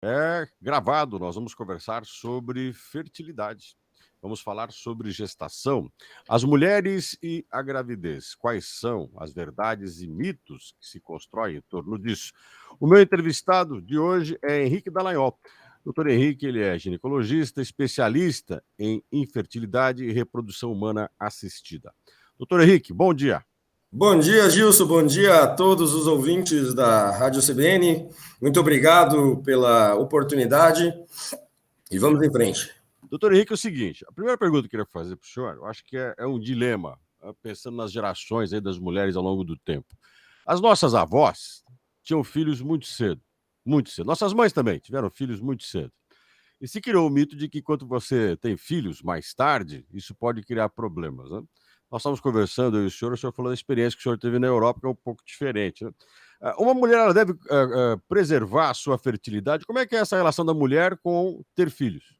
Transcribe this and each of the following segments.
é gravado. Nós vamos conversar sobre fertilidade. Vamos falar sobre gestação, as mulheres e a gravidez. Quais são as verdades e mitos que se constroem em torno disso? O meu entrevistado de hoje é Henrique Dallagnol. Doutor Henrique, ele é ginecologista, especialista em infertilidade e reprodução humana assistida. Doutor Henrique, bom dia. Bom dia, Gilson. Bom dia a todos os ouvintes da Rádio CBN. Muito obrigado pela oportunidade e vamos em frente. Doutor Henrique, é o seguinte, a primeira pergunta que eu queria fazer para o senhor, eu acho que é um dilema, pensando nas gerações aí das mulheres ao longo do tempo. As nossas avós tinham filhos muito cedo, muito cedo. Nossas mães também tiveram filhos muito cedo. E se criou o mito de que quando você tem filhos mais tarde, isso pode criar problemas, né? Nós estávamos conversando, eu e o senhor falou da experiência que o senhor teve na Europa, que é um pouco diferente, né? Uma mulher, ela deve preservar a sua fertilidade. Como é que é essa relação da mulher com ter filhos?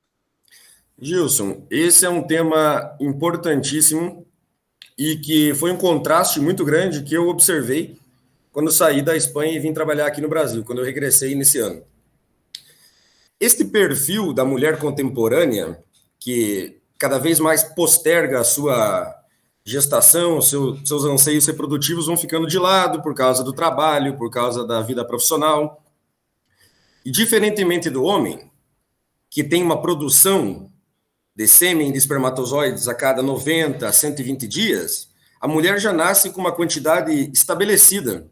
Gilson, esse é um tema importantíssimo e que foi um contraste muito grande que eu observei quando saí da Espanha e vim trabalhar aqui no Brasil, quando eu regressei nesse ano. Este perfil da mulher contemporânea, que cada vez mais posterga a sua gestação, seus anseios reprodutivos vão ficando de lado por causa do trabalho, por causa da vida profissional. E diferentemente do homem, que tem uma produção de sêmen de espermatozoides a cada 90 a 120 dias, a mulher já nasce com uma quantidade estabelecida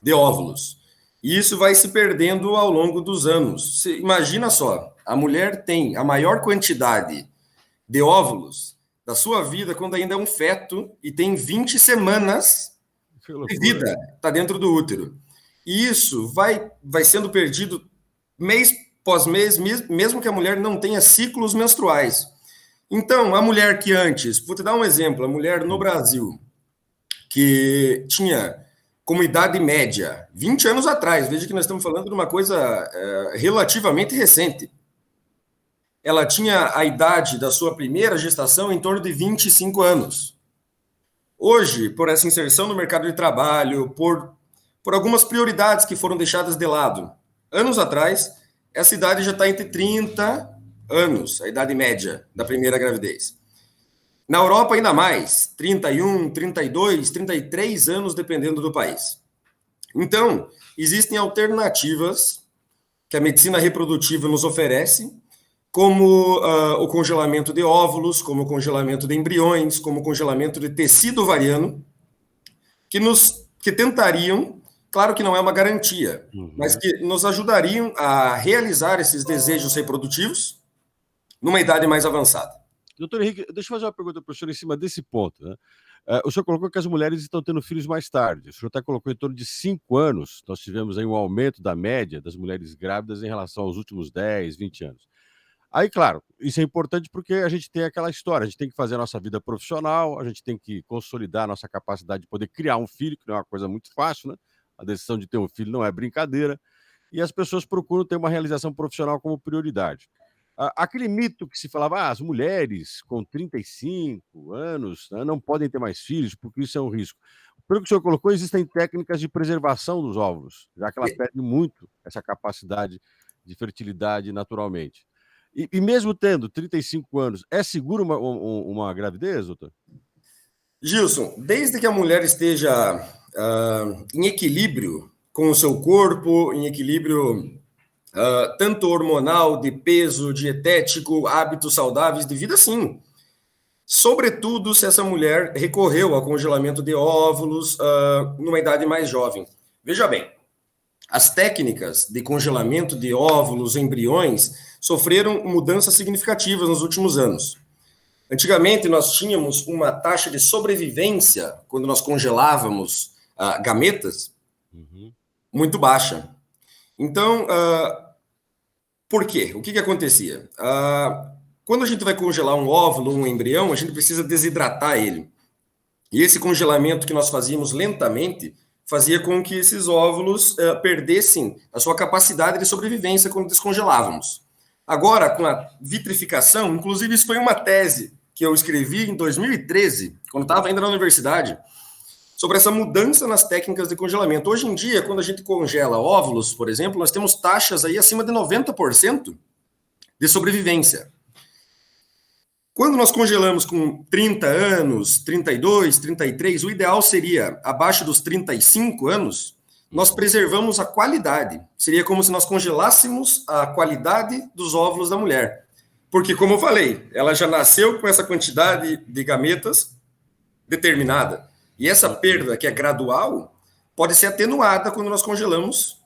de óvulos. E isso vai se perdendo ao longo dos anos. Você imagina só, a mulher tem a maior quantidade de óvulos da sua vida quando ainda é um feto e tem 20 semanas de vida, está dentro do útero. E isso vai sendo perdido mês após mês, mesmo que a mulher não tenha ciclos menstruais. Então, a mulher que antes, vou te dar um exemplo, a mulher no Brasil, que tinha como idade média, 20 anos atrás, veja que nós estamos falando de uma coisa relativamente recente. Ela tinha a idade da sua primeira gestação em torno de 25 anos. Hoje, por essa inserção no mercado de trabalho, por algumas prioridades que foram deixadas de lado, anos atrás, essa idade já está entre 30 anos, a idade média da primeira gravidez. Na Europa, ainda mais, 31, 32, 33 anos, dependendo do país. Então, existem alternativas que a medicina reprodutiva nos oferece, como o congelamento de óvulos, como o congelamento de embriões, como o congelamento de tecido ovariano, que tentariam, claro que não é uma garantia, mas que nos ajudariam a realizar esses desejos reprodutivos numa idade mais avançada. Doutor Henrique, deixa eu fazer uma pergunta para o senhor em cima desse ponto, né? O senhor colocou que as mulheres estão tendo filhos mais tarde. O senhor até colocou em torno de 5 anos. Nós tivemos aí um aumento da média das mulheres grávidas em relação aos últimos 10, 20 anos. Aí, claro, isso é importante porque a gente tem aquela história, a gente tem que fazer a nossa vida profissional, a gente tem que consolidar a nossa capacidade de poder criar um filho, que não é uma coisa muito fácil, né? A decisão de ter um filho não é brincadeira. E as pessoas procuram ter uma realização profissional como prioridade. Aquele mito que se falava, as mulheres com 35 anos, né, não podem ter mais filhos porque isso é um risco. Pelo que o senhor colocou, existem técnicas de preservação dos óvulos, já que ela perde muito essa capacidade de fertilidade naturalmente. E mesmo tendo 35 anos, é seguro uma gravidez, doutor? Gilson, desde que a mulher esteja em equilíbrio com o seu corpo, em equilíbrio tanto hormonal, de peso, dietético, hábitos saudáveis de vida, sim. Sobretudo se essa mulher recorreu ao congelamento de óvulos numa idade mais jovem. Veja bem, as técnicas de congelamento de óvulos, embriões, sofreram mudanças significativas nos últimos anos. Antigamente, nós tínhamos uma taxa de sobrevivência, quando nós congelávamos gametas, muito baixa. Então, por quê? O que acontecia? Quando a gente vai congelar um óvulo, um embrião, a gente precisa desidratar ele. E esse congelamento que nós fazíamos lentamente fazia com que esses óvulos perdessem a sua capacidade de sobrevivência quando descongelávamos. Agora, com a vitrificação, inclusive isso foi uma tese que eu escrevi em 2013, quando estava ainda na universidade, sobre essa mudança nas técnicas de congelamento. Hoje em dia, quando a gente congela óvulos, por exemplo, nós temos taxas aí acima de 90% de sobrevivência. Quando nós congelamos com 30 anos, 32, 33, o ideal seria, abaixo dos 35 anos, nós preservamos a qualidade. Seria como se nós congelássemos a qualidade dos óvulos da mulher. Porque, como eu falei, ela já nasceu com essa quantidade de gametas determinada. E essa perda, que é gradual, pode ser atenuada quando nós congelamos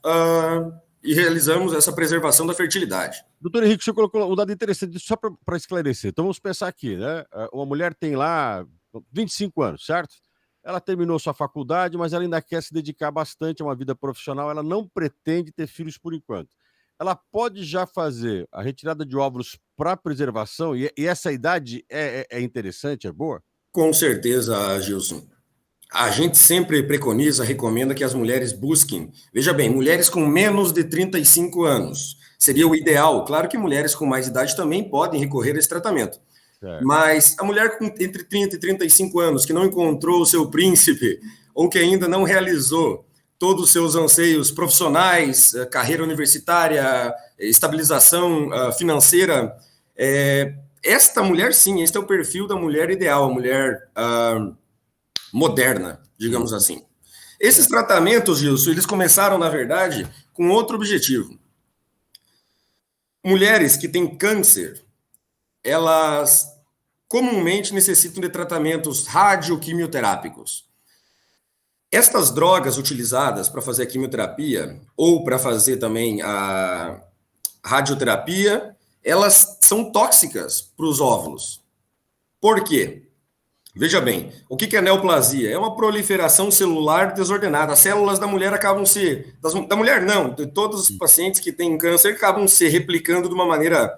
e realizamos essa preservação da fertilidade. Doutor Henrique, você colocou um dado interessante, só para esclarecer. Então, vamos pensar aqui, né? Uma mulher tem lá 25 anos, certo? Ela terminou sua faculdade, mas ela ainda quer se dedicar bastante a uma vida profissional, ela não pretende ter filhos por enquanto. Ela pode já fazer a retirada de óvulos para preservação, e essa idade é interessante, é boa? Com certeza, Gilson. A gente sempre preconiza, recomenda que as mulheres busquem, veja bem, mulheres com menos de 35 anos, seria o ideal. Claro que mulheres com mais idade também podem recorrer a esse tratamento. Mas a mulher com entre 30 e 35 anos, que não encontrou o seu príncipe, ou que ainda não realizou todos os seus anseios profissionais, carreira universitária, estabilização financeira, esta mulher, sim, este é o perfil da mulher ideal, a mulher moderna, digamos assim. Esses tratamentos, Gilson, eles começaram, na verdade, com outro objetivo. Mulheres que têm câncer, elas comumente necessitam de tratamentos radioquimioterápicos. Estas drogas utilizadas para fazer a quimioterapia ou para fazer também a radioterapia, elas são tóxicas para os óvulos. Por quê? Veja bem, o que é neoplasia? É uma proliferação celular desordenada. As células da mulher acabam se... Da mulher não, de todos os pacientes que têm câncer acabam se replicando de uma maneira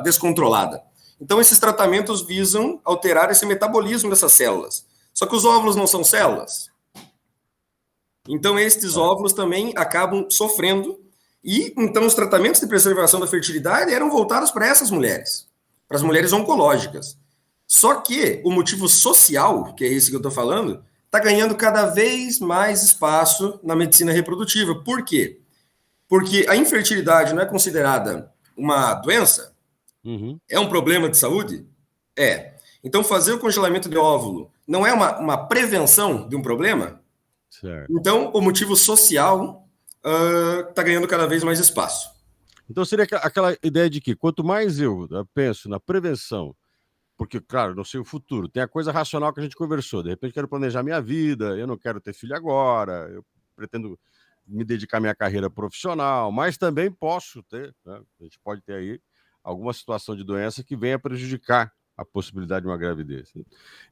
descontrolada. Então, esses tratamentos visam alterar esse metabolismo dessas células. Só que os óvulos não são células. Então, estes óvulos também acabam sofrendo. E, então, os tratamentos de preservação da fertilidade eram voltados para essas mulheres, para as mulheres oncológicas. Só que o motivo social, que é esse que eu estou falando, está ganhando cada vez mais espaço na medicina reprodutiva. Por quê? Porque a infertilidade não é considerada uma doença? É um problema de saúde? É. Então, fazer o congelamento de óvulo não é uma prevenção de um problema? Certo. Então, o motivo social está ganhando cada vez mais espaço. Então, seria aquela ideia de que quanto mais eu penso na prevenção, porque, claro, não sei o futuro, tem a coisa racional que a gente conversou, de repente quero planejar minha vida, eu não quero ter filho agora, eu pretendo me dedicar à minha carreira profissional, mas também posso ter, né? A gente pode ter aí alguma situação de doença que venha prejudicar a possibilidade de uma gravidez.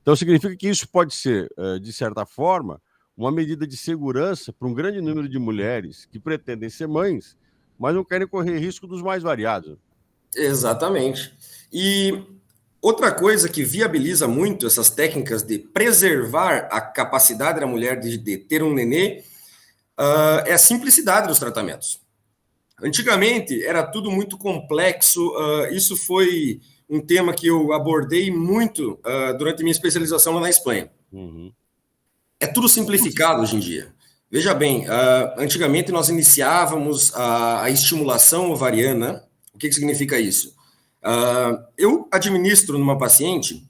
Então, significa que isso pode ser, de certa forma, uma medida de segurança para um grande número de mulheres que pretendem ser mães, mas não querem correr risco dos mais variados. Exatamente. E outra coisa que viabiliza muito essas técnicas de preservar a capacidade da mulher de ter um nenê é a simplicidade dos tratamentos. Antigamente era tudo muito complexo, isso foi um tema que eu abordei muito durante minha especialização lá na Espanha. É tudo simplificado hoje em dia. Veja bem, antigamente nós iniciávamos a estimulação ovariana. O que significa isso? Eu administro numa paciente,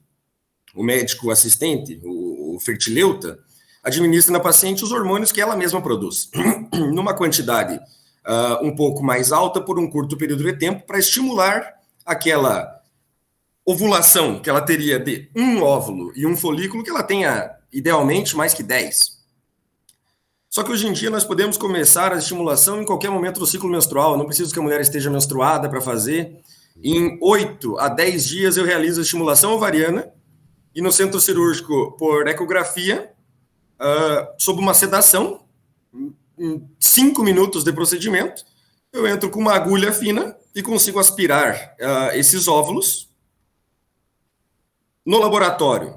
o médico assistente, o fertileuta, administra na paciente os hormônios que ela mesma produz, numa quantidade um pouco mais alta por um curto período de tempo, para estimular aquela ovulação que ela teria de um óvulo e um folículo, que ela tenha, idealmente, mais que 10. Só que hoje em dia nós podemos começar a estimulação em qualquer momento do ciclo menstrual, não preciso que a mulher esteja menstruada para fazer. Em 8 a 10 dias eu realizo a estimulação ovariana e no centro cirúrgico por ecografia, sob uma sedação, em 5 minutos de procedimento, eu entro com uma agulha fina e consigo aspirar esses óvulos. No laboratório,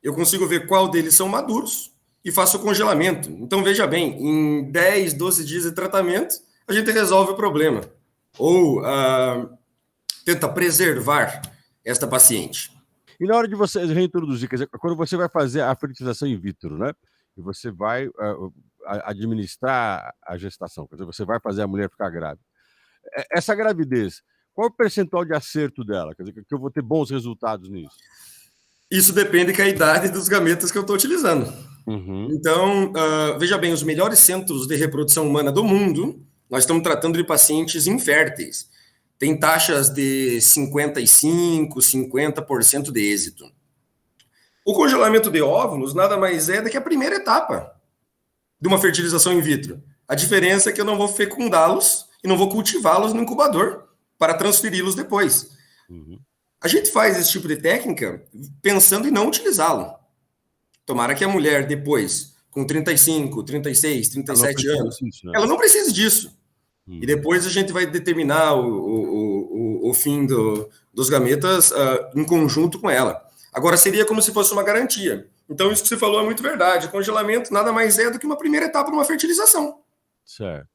eu consigo ver qual deles são maduros e faço o congelamento. Então, veja bem, em 10, 12 dias de tratamento, a gente resolve o problema. Ou tenta preservar esta paciente. E na hora de você reintroduzir, quer dizer, quando você vai fazer a fertilização in vitro, né? e você vai administrar a gestação, quer dizer, você vai fazer a mulher ficar grávida. Essa gravidez, qual é o percentual de acerto dela? Quer dizer, que eu vou ter bons resultados nisso? Isso depende da idade dos gametas que eu estou utilizando. Uhum. Então, veja bem, os melhores centros de reprodução humana do mundo, nós estamos tratando de pacientes inférteis. Tem taxas de 55%, 50% de êxito. O congelamento de óvulos nada mais é do que a primeira etapa de uma fertilização in vitro. A diferença é que eu não vou fecundá-los e não vou cultivá-los no incubador para transferi-los depois. Uhum. A gente faz esse tipo de técnica pensando em não utilizá-lo. Tomara que a mulher depois, com 35, 36, 37 anos, ela não precise disso. E depois a gente vai determinar o fim dos gametas em conjunto com ela. Agora, seria como se fosse uma garantia. Então, isso que você falou é muito verdade. O congelamento nada mais é do que uma primeira etapa de uma fertilização. Certo.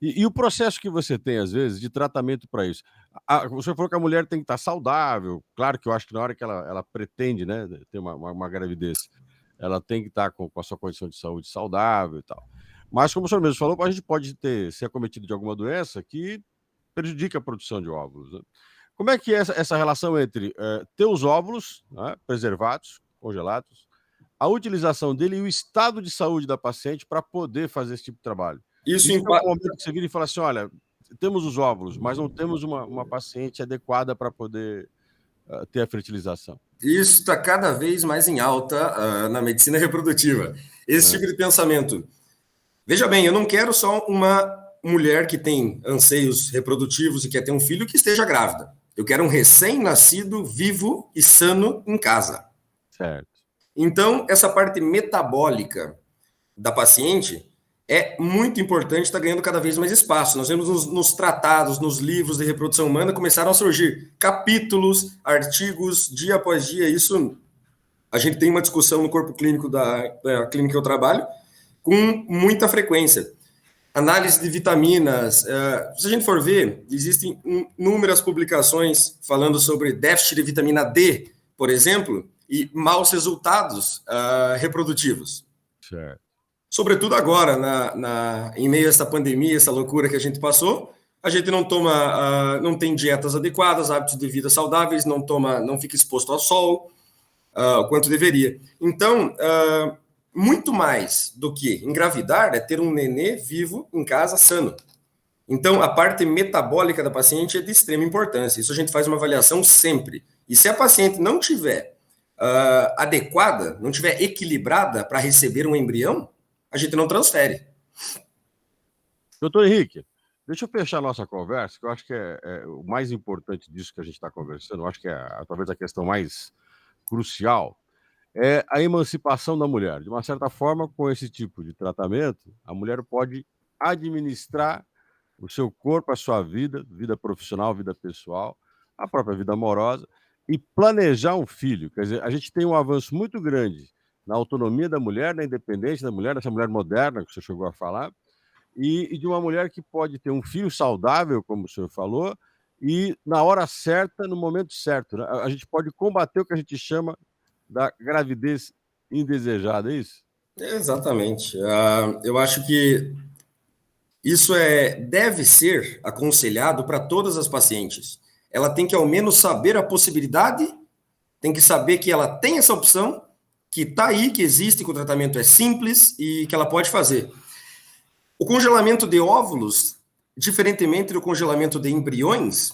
E o processo que você tem, às vezes, de tratamento para isso? Você falou que a mulher tem que estar saudável. Claro que eu acho que na hora que ela pretende, né, ter uma gravidez, ela tem que estar com a sua condição de saúde saudável e tal. Mas, como o senhor mesmo falou, a gente pode ser acometido de alguma doença que prejudica a produção de óvulos, né? Como é que é essa relação entre ter os óvulos, né, preservados, congelados, a utilização dele e o estado de saúde da paciente para poder fazer esse tipo de trabalho? Isso é um momento que você vira e fala assim, olha, temos os óvulos, mas não temos uma paciente adequada para poder ter a fertilização. Isso está cada vez mais em alta na medicina reprodutiva. Esse tipo de pensamento. Veja bem, eu não quero só uma mulher que tem anseios reprodutivos e quer ter um filho que esteja grávida. Eu quero um recém-nascido, vivo e sano em casa. Certo. Então, essa parte metabólica da paciente é muito importante, está ganhando cada vez mais espaço. Nós vemos nos tratados, nos livros de reprodução humana, começaram a surgir capítulos, artigos, dia após dia. Isso, a gente tem uma discussão no corpo clínico da clínica que eu trabalho, com muita frequência. Análise de vitaminas. Se a gente for ver, existem inúmeras publicações falando sobre déficit de vitamina D, por exemplo, e maus resultados reprodutivos. Certo. Sobretudo agora, em meio a essa pandemia, essa loucura que a gente passou, a gente não tem dietas adequadas, hábitos de vida saudáveis, não fica exposto ao sol, o quanto deveria. Então, muito mais do que engravidar é ter um nenê vivo em casa sano. Então, a parte metabólica da paciente é de extrema importância. Isso a gente faz uma avaliação sempre. E se a paciente não tiver adequada, não tiver equilibrada para receber um embrião, a gente não transfere. Doutor Henrique, deixa eu fechar a nossa conversa, que eu acho que é o mais importante disso que a gente está conversando, eu acho que talvez a questão mais crucial, é a emancipação da mulher. De uma certa forma, com esse tipo de tratamento, a mulher pode administrar o seu corpo, a sua vida profissional, vida pessoal, a própria vida amorosa, e planejar um filho. Quer dizer, a gente tem um avanço muito grande na autonomia da mulher, na independência da mulher, dessa mulher moderna que o senhor chegou a falar, e de uma mulher que pode ter um filho saudável, como o senhor falou, e na hora certa, no momento certo, né? A gente pode combater o que a gente chama da gravidez indesejada, é isso? Exatamente. Eu acho que isso deve ser aconselhado para todas as pacientes. Ela tem que ao menos saber a possibilidade, tem que saber que ela tem essa opção, que está aí, que existe, que o tratamento é simples e que ela pode fazer. O congelamento de óvulos, diferentemente do congelamento de embriões,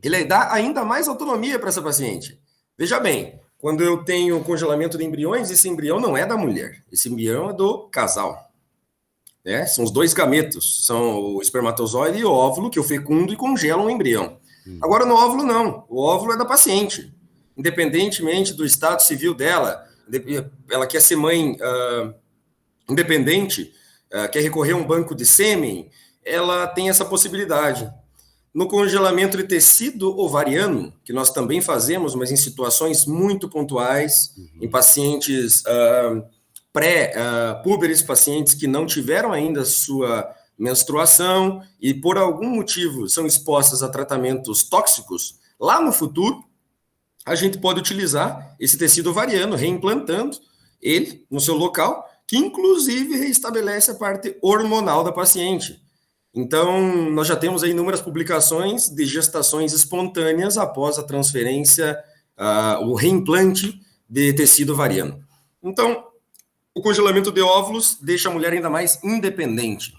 ele dá ainda mais autonomia para essa paciente. Veja bem, quando eu tenho congelamento de embriões, esse embrião não é da mulher, esse embrião é do casal. São os dois gametos, são o espermatozoide e o óvulo, que eu fecundo e congelo um embrião. Agora, no óvulo, não. O óvulo é da paciente. Independentemente do estado civil dela, ela quer ser mãe independente, quer recorrer a um banco de sêmen, ela tem essa possibilidade. No congelamento de tecido ovariano, que nós também fazemos, mas em situações muito pontuais, em pacientes pré-púberes, pacientes que não tiveram ainda sua menstruação e por algum motivo são expostas a tratamentos tóxicos, lá no futuro, a gente pode utilizar esse tecido ovariano, reimplantando ele no seu local, que inclusive reestabelece a parte hormonal da paciente. Então, nós já temos aí inúmeras publicações de gestações espontâneas após a transferência, o reimplante de tecido ovariano. Então, o congelamento de óvulos deixa a mulher ainda mais independente.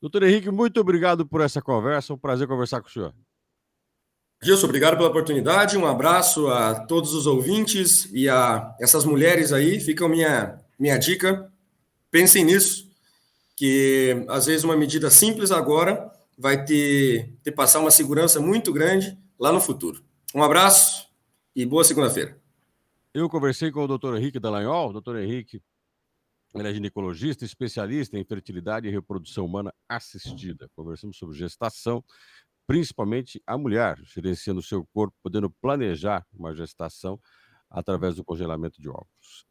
Doutor Henrique, muito obrigado por essa conversa. Um prazer conversar com o senhor. Gilson, obrigado pela oportunidade. Um abraço a todos os ouvintes e a essas mulheres aí. Fica a minha dica. Pensem nisso, que às vezes uma medida simples agora vai te passar uma segurança muito grande lá no futuro. Um abraço e boa segunda-feira. Eu conversei com o doutor Henrique Dallagnol. Doutor Henrique, ele é ginecologista, especialista em fertilidade e reprodução humana assistida. Conversamos sobre gestação, principalmente a mulher, gerenciando o seu corpo, podendo planejar uma gestação através do congelamento de óvulos.